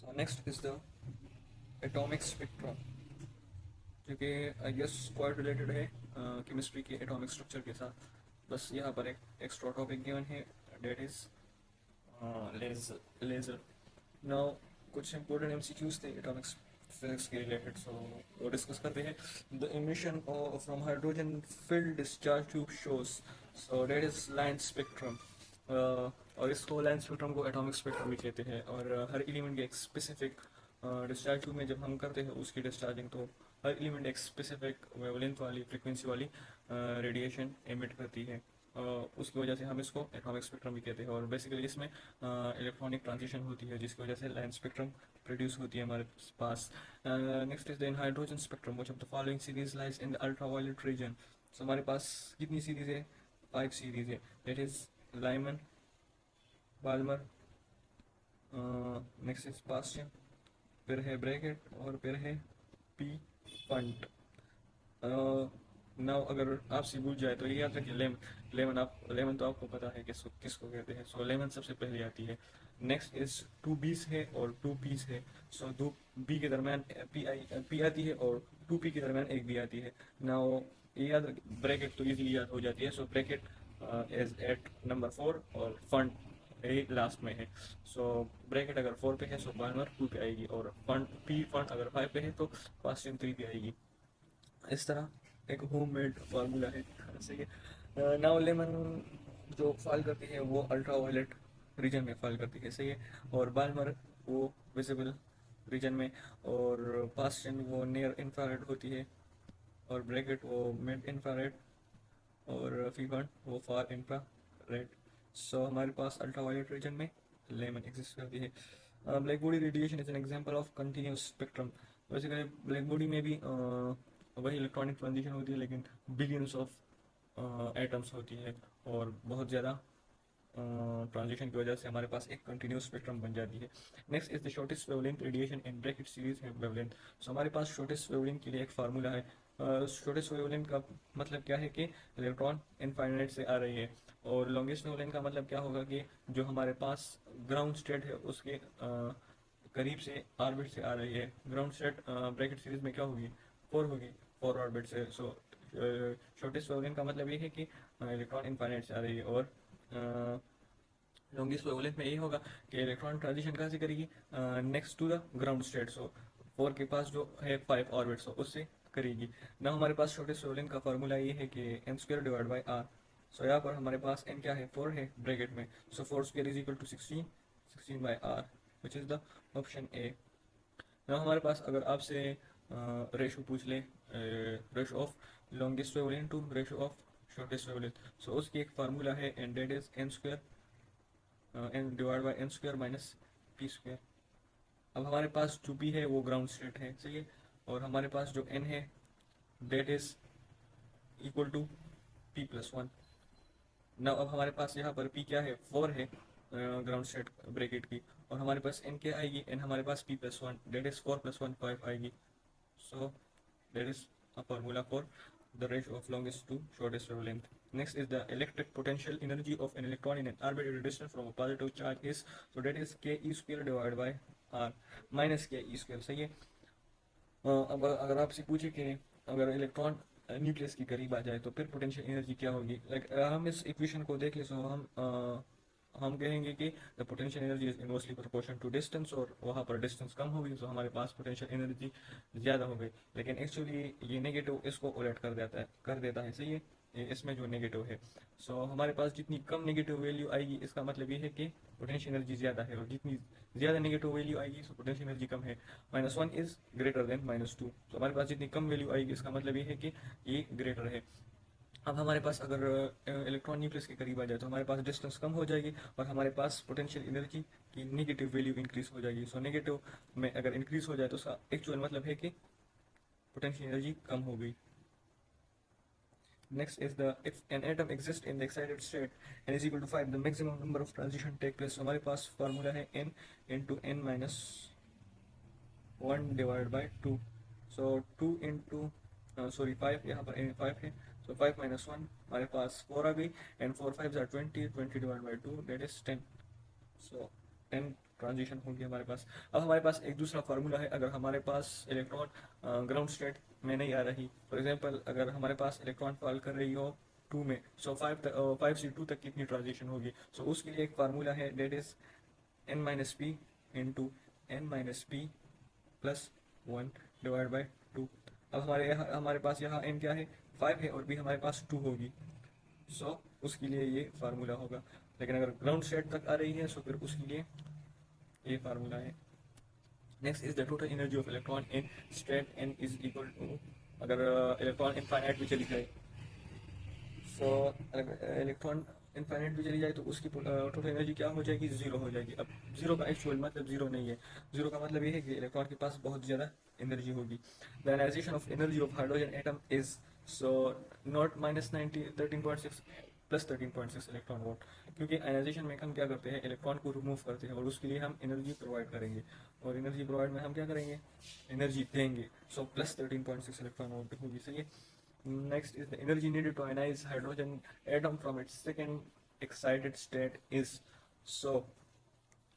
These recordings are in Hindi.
So next is the atomic spectrum, जो कि आई गेस क्वाइट रिलेटेड है केमिस्ट्री के एटॉमिक स्ट्रक्चर के साथ. बस यहाँ पर एक एक्स्ट्रा टॉपिक गिवन है, डेट इज लेजर. नाउ कुछ इंपॉर्टेंट एमसीक्यूज थे एटॉमिक फिजिक्स के रिलेटेड, सो वो डिस्कस करते हैं. The emission from hydrogen filled discharge tube shows, so that is line spectrum. और इसको लाइन स्पेक्ट्रम को एटॉमिक स्पेक्ट्रम भी कहते हैं. और हर एलिमेंट के एक स्पेसिफिक डिस्चार्ज ट्यूब में जब हम करते हैं उसकी डिस्चार्जिंग, तो हर एलिमेंट एक स्पेसिफिक वेवलेंथ वाली फ्रीक्वेंसी वाली रेडिएशन एमिट करती है. उसकी वजह से हम इसको एटॉमिक स्पेक्ट्रम भी कहते हैं. और बेसिकली इसमें इलेक्ट्रॉनिक ट्रांजिशन होती है जिसकी वजह से लाइन स्पेक्ट्रम प्रोड्यूस होती है हमारे पास. Next is the in hydrogen spectrum which of the following series lies in the ultraviolet region. So हमारे पास कितनी सीरीज है? 5 सीरीज है. That is Lyman, Balmer, next is Paschen, फिर है ब्रैकेट और फिर है पी फंट. नाउ अगर आपसे पूछ जाए तो ये याद रखिए लेमन. लेमन तो आपको पता है किसको किसको कहते हैं. सो लेमन सबसे पहले आती है. नेक्स्ट इज 2 बीस है और 2 पीस है. सो 2 बी के दरमियान पी आती है और 2 पी के दरमियान एक बी आती है. नाउ ये याद ब्रैकेट तो इजीली याद हो जाती है. So bracket is at number 4 और फंड ये लास्ट में है. सो ब्रैकेट अगर 4 पे है सो बार्नर 2 पे आएगी, और फंड अगर 5 पे है तो पास्टियन 3 पे आएगी. इस तरह एक होम मेड फार्मूला है. सही है. नाउ लेमन जो फॉल करती है वो अल्ट्रा वायलेट रीजन में फॉल करती है. सही है. और बाल्मर वो विजिबल रीजन में, और पास्टियन वो नियर इंफ्रारेड होती है, और ब्रैकेट वो मिड इंफ्रारेड, और फीफर्न वो फार इंफ्रारेड. सो हमारे पास अल्ट्रा वायलेट रीजन में लेमन एग्जिस्ट करती है. Black body radiation is an example of continuous spectrum. Basically black body में भी वही इलेक्ट्रॉनिक ट्रांजिशन होती है, लेकिन बिलियंस ऑफ एटम्स होती है, और बहुत ज़्यादा ट्रांजिशन की वजह से हमारे पास एक कंटिन्यूस स्पेक्ट्रम बन जाती है. Next is the shortest wavelength radiation in Brackett series है वेवलेंथ. सो हमारे पास शॉर्टेस्ट वेवलेंथ के लिए एक फार्मूला है. शॉर्टेस्ट वेवलेंथ का मतलब क्या है कि इलेक्ट्रॉन इनफाइनाइट से आ रही है, और लॉन्गेस्ट वेवलेंथ का मतलब क्या होगा कि जो हमारे पास ग्राउंड स्टेट है उसके करीब से ऑर्बिट से आ रही है. ग्राउंड स्टेट ब्रैकेट सीरीज में क्या होगी? 4 होगी, 4 ऑर्बिट से. सो शॉर्टेस्ट वेवलेंथ का मतलब ये है कि इलेक्ट्रॉन इनफाइनाइट से आ रही है. और लॉन्गेस्ट वेवलेंथ में ये होगा कि इलेक्ट्रॉन ट्रांजिशन कहाँ से करेगी? Next to the ground state. So 4 के पास जो है 5 ऑर्बिट्स, उससे करेगी ना. हमारे पास शॉर्टेस्ट वेवलेंथ का फार्मूला ये है कि n square divide by R. So यहाँ पर हमारे पास एन क्या है? 4 है ब्रैकेट में. So 4 square is equal to 16, 16 by R, which is the option A. ना हमारे पास अगर आपसे रेशो पूछ ले, ratio of longest wavelength to ratio of shortest wavelength, so उसकी एक फार्मूला है, and that is n square n divide by n square minus p square. अब हमारे पास जो पी है वो ग्राउंड स्टेट है. सही है. और हमारे पास जो एन है that is equal to P plus 1. ना अब हमारे पास यहाँ पर पी क्या है? 4 है ग्राउंड स्टेट ब्रैकेट की, और हमारे पास एन क्या आएगी? एन हमारे पास p plus 1, that is 4 plus 1 5 आएगी. सो that is a formula for the ratio of longest to shortest wavelength. Next is the electric potential energy of an electron in an arbitrary distance from a positive charge is, so that is k e square divided by r minus k e square. सही है. अब अगर आपसे पूछे कि अगर इलेक्ट्रॉन न्यूक्लियस के करीब आ जाए तो फिर पोटेंशियल एनर्जी क्या होगी, लाइक हम इस इक्वेशन को देखें तो हम कहेंगे कि the potential energy is inversely proportional to distance, और वहाँ पर डिस्टेंस कम होगी तो हमारे पास पोटेंशियल एनर्जी ज़्यादा हो गई. लेकिन एक्चुअली ये नेगेटिव इसको उलट कर देता है. सही है. ये इसमें जो नेगेटिव है, सो हमारे पास जितनी कम नेगेटिव वैल्यू आएगी इसका मतलब ये है कि पोटेंशियल एनर्जी ज़्यादा है, और जितनी ज़्यादा नेगेटिव वैल्यू आएगी सो पोटेंशियल एनर्जी कम है. -1 इज ग्रेटर देन -2. तो हमारे पास जितनी कम वैल्यू आएगी इसका मतलब ये है कि ये ग्रेटर है. अब हमारे पास अगर इलेक्ट्रॉन न्यूक्लियस के करीब आ जाए तो हमारे पास डिस्टेंस कम हो जाएगी, और हमारे पास पोटेंशियल एनर्जी की नेगेटिव वैल्यू इंक्रीज हो जाएगी. सो नेगेटिव में अगर इंक्रीज हो जाए तो उसका एक्चुअल मतलब है कि पोटेंशियल एनर्जी कम हो गई. Next is the if an atom exists in the excited state and is equal to 5, the maximum number of transition take place. So हमारे पास फार्मूला है n into n minus 1 divided by 2. So 2 into 5, यहाँ पर 5 है. So 5 minus 1 हमारे पास 4 आ गई, and 4 5s are 20, 20 divided by 2 that is 10. So 10 transition होगी हमारे पास। अब हमारे पास एक दूसरा फार्मूला है, अगर हमारे पास इलेक्ट्रॉन ग्राउंड स्टेट में नहीं आ रही, फॉर एग्जांपल अगर हमारे पास इलेक्ट्रॉन फॉल कर रही हो टू में, सो फाइव से टू तक कितनी ट्रांजिशन होगी। सो उसके लिए एक फार्मूला है, that is n minus P into N minus P plus one divide by two. अब हमारे पास यहाँ n क्या है, 5 है, और b हमारे पास 2 होगी। सो उसके लिए ये फार्मूला होगा। लेकिन अगर ग्राउंड स्टेट तक आ रही है सो फिर उसके लिए ये फार्मूला है। Next is the total energy of electron in state n is equal to, अगर इलेक्ट्रॉन इनफाइनाइट में चली जाए, सो अगर इलेक्ट्रॉन इनफाइनाइट भी चली जाए तो उसकी टोटल एनर्जी क्या हो जाएगी, जीरो हो जाएगी। अब जीरो का एक्चुअल मतलब जीरो नहीं है, जीरो का मतलब ये है कि इलेक्ट्रॉन के पास बहुत ज़्यादा एनर्जी होगी। The ionisation of energy of hydrogen atom is so not minus 13.6 plus 13.6 electron volt, क्योंकि आयनाइजेशन में हम क्या करते हैं, इलेक्ट्रॉन को रिमूव करते हैं, और उसके लिए हम एनर्जी प्रोवाइड करेंगे, और एनर्जी प्रोवाइड में हम क्या करेंगे, एनर्जी देंगे। सो प्लस 13.6 इलेक्ट्रॉन वोल्ट होगी, सही है। Next is the energy needed to ionize hydrogen atom from its second excited state is, so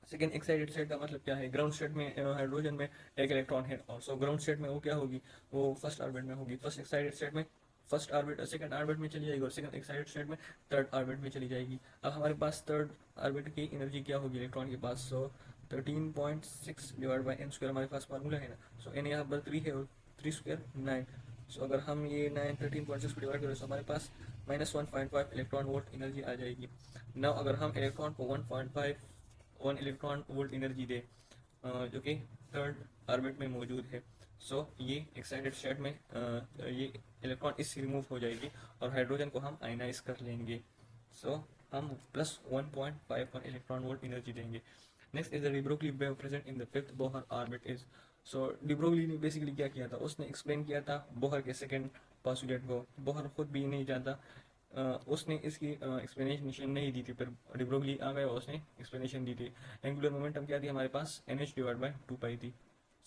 second excited state का मतलब क्या है, ग्राउंड स्टेट में हाइड्रोजन में एक इलेक्ट्रॉन है, और सो ग्राउंड स्टेट में वो क्या होगी, वो फर्स्ट ऑर्बिट में होगी। फर्स्ट एक्साइटेड स्टेट में फर्स्ट ऑर्बिट सेकंड ऑर्बिट में चली जाएगी, और सेकंड एक्साइटेड स्टेट में थर्ड ऑर्बिट में चली जाएगी। अब हमारे पास थर्ड ऑर्बिट की एनर्जी क्या होगी इलेक्ट्रॉन के पास, सो 13.6 डिवाइड बाई एन स्क्वायर, हमारे पास फार्मूला है ना। सो एन यहाँ पर 3 है, और 3 स्क्वायर 9। सो अगर हम ये 9 13.6 को डिवाइड करें तो हमारे पास -1.5 इलेक्ट्रॉन वोल्ट एनर्जी आ जाएगी। नाउ अगर हम इलेक्ट्रॉन को 1 इलेक्ट्रॉन वोल्ट एनर्जी दे, जो कि थर्ड ऑर्बिट में मौजूद है, सो ये एक्साइटेड स्टेट में ये इलेक्ट्रॉन इससे रिमूव हो जाएगी, और हाइड्रोजन को हम आयनाइज कर लेंगे। सो हम +1.51 इलेक्ट्रॉन वोल्ट एनर्जी देंगे। Next is the de Broglie wave present in the fifth Bohr orbit is, so de Broglie ने बेसिकली क्या किया था, उसने एक्सप्लेन किया था बोहर के सेकंड पोस्टुलेट को। बोहर खुद भी नहीं जानता, उसने इसकी एक्सप्लेनेशन नहीं दी थी, पर डी ब्रोगली आ गया, उसने एक्सप्लेनेशन दी थी। एंगुलर मोमेंटम क्या थी हमारे पास, NH डिवाइड बाई 2 पाई थी।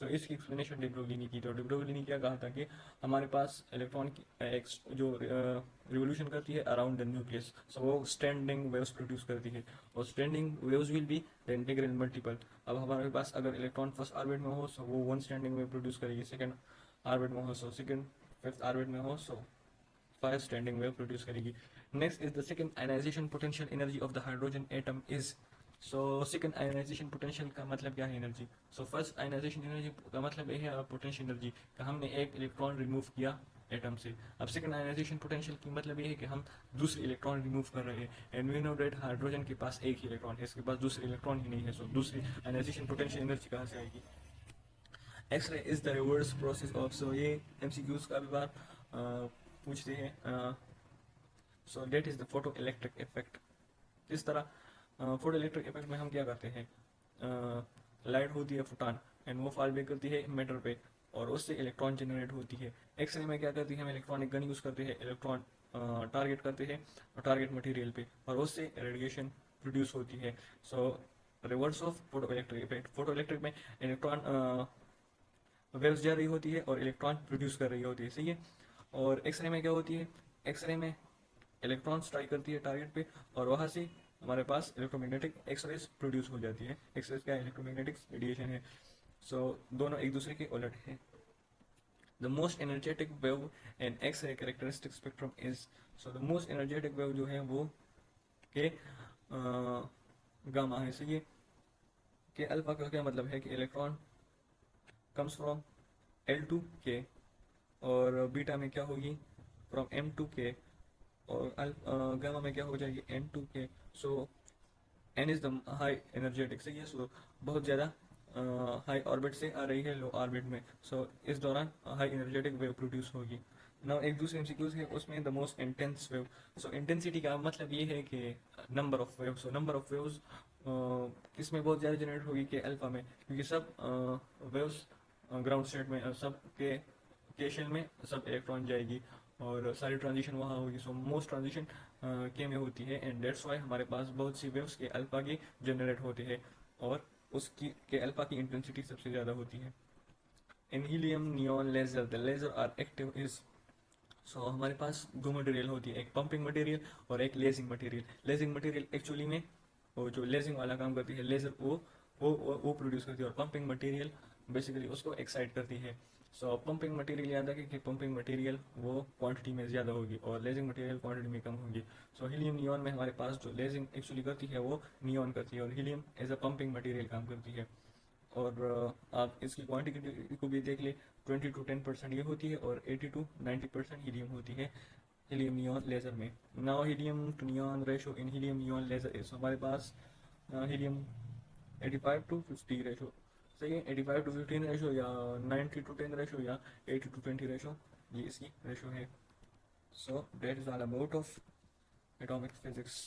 सो इसकी एक्सप्लेनेशन डी ब्रोगली ने की थी, और डी ब्रोगली ने क्या कहा था कि हमारे पास इलेक्ट्रॉन की एक जो रिवोल्यूशन करती है अराउंड द न्यूक्लियस, सो वो स्टैंडिंग वेव्स प्रोड्यूस करती है, और standing waves will be the integral multiple. अब हमारे पास अगर इलेक्ट्रॉन फर्स्ट ऑर्बिट में हो सो वो 1 स्टैंडिंग वेव प्रोड्यूस करेगी, सेकंड ऑर्बिट में हो सो सेकंड, फिफ्थ ऑर्बिट में हो सो 5 स्टैंडिंग वेव प्रोड्यूस करेगी। Next is the second ionisation potential energy of the hydrogen atom is, so second ionisation potential का मतलब क्या है energy. So first ionisation energy का मतलब ये है पोटेंशियल एनर्जी का हमने एक इलेक्ट्रॉन रिमूव किया एटम से। अब सेकंड आयनाइजेशन पोटेंशियल की मतलब ये है कि हम दूसरे इलेक्ट्रॉन रिमूव कर रहे हैं, and we know that hydrogen के पास एक ही इलेक्ट्रॉन है, इसके पास दूसरे इलेक्ट्रॉन ही नहीं है, सो दूसरी आयनाइजेशन पोटेंशियल एनर्जी कहाँ से आएगी। X-ray is the reverse process of, so ये MCQs का भी बार पूछते हैं। So that is the photo electric effect. इस तरह फोटो इलेक्ट्रिक इफेक्ट में हम क्या करते हैं, लाइट होती है फोटॉन, एंड वो फॉल बैक करती है मैटर पे, और उससे इलेक्ट्रॉन जनरेट होती है। एक्सरे में क्या करती है, हम इलेक्ट्रॉनिक गन यूज़ करते हैं, इलेक्ट्रॉन टारगेट करते हैं और टारगेट मटेरियल पे, और उससे रेडिएशन प्रोड्यूस होती है। सो reverse of photo electric effect, photo electric में इलेक्ट्रॉन वेव्स जा रही होती है और इलेक्ट्रॉन प्रोड्यूस कर रही होती है, सही है। और एक्सरे में क्या होती है, एक्सरे में इलेक्ट्रॉन स्ट्राइक करती है टारगेट पे, और वहाँ से हमारे पास इलेक्ट्रोमैग्नेटिक एक्सरेज प्रोड्यूस हो जाती है। एक्सरेज क्या है, इलेक्ट्रोमैग्नेटिक रेडिएशन है। सो दोनों एक दूसरे के उलट है। The most energetic wave and X ray characteristic spectrum is, so the most energetic wave जो है वो के गामा है, सही है। के अल्फा का क्या मतलब है कि इलेक्ट्रॉन कम्स फ्रॉम L2K, और बीटा में क्या होगी फ्रॉम M2K, और गामा में क्या हो जाएगी N2K। So N is the high energetic, सही है। सो बहुत ज़्यादा हाई ऑर्बिट से आ रही है लो ऑर्बिट में, सो इस दौरान हाई एनर्जेटिक वेव प्रोड्यूस होगी। नाउ एक दूसरे MCQs है, उसमें the most intense wave. So intensity का मतलब ये है कि number of wave, so number of waves किसमें बहुत ज़्यादा जनरेट होगी कि अल्फा में, क्योंकि सब वेव्स ग्राउंड स्टेट में सब के केशन में सब इलेक्ट्रॉन जाएगी, और सारी ट्रांजिशन वहाँ होगी। सो मोस्ट ट्रांजिशन के में होती है, एंड डेट्स वाई हमारे पास बहुत सी वेव्स के अल्फा की जनरेट होते हैं, और उसकी के अल्फा की इंटेंसिटी सबसे ज़्यादा होती है। In helium neon laser, the laser are active is, so हमारे पास दो मटेरियल होती है, एक पंपिंग मटेरियल और एक lazing material. Lazing material actually में वो जो लेजिंग वाला काम करती है, लेजर वो वो प्रोड्यूस करती है, और पंपिंग मटेरियल बेसिकली उसको एक्साइट करती है। सो पंपिंग मटेरियल याद रखें कि पंपिंग मटेरियल वो क्वांटिटी में ज़्यादा होगी और लेजिंग मटेरियल क्वांटिटी में कम होगी। सो हीलियम नियॉन में हमारे पास जो लेजिंग एक्चुअली करती है वो नियॉन करती है, और helium as a pumping material काम करती है। और आप इसकी क्वांटिटी को भी देख ले, 20 to 10% ये होती है और 80 to 90% हीलियम होती है हीलियम नियॉन लेज़र में। Now helium to neon ratio in helium neon laser is, हमारे पास हीलियम 85 to 50 रेशो, सही है, 85 to 15 रेशो या 90 to 10 रेशो या 80 to 20 रेशो, ये इसकी रेशो है। So that is all about of atomic physics.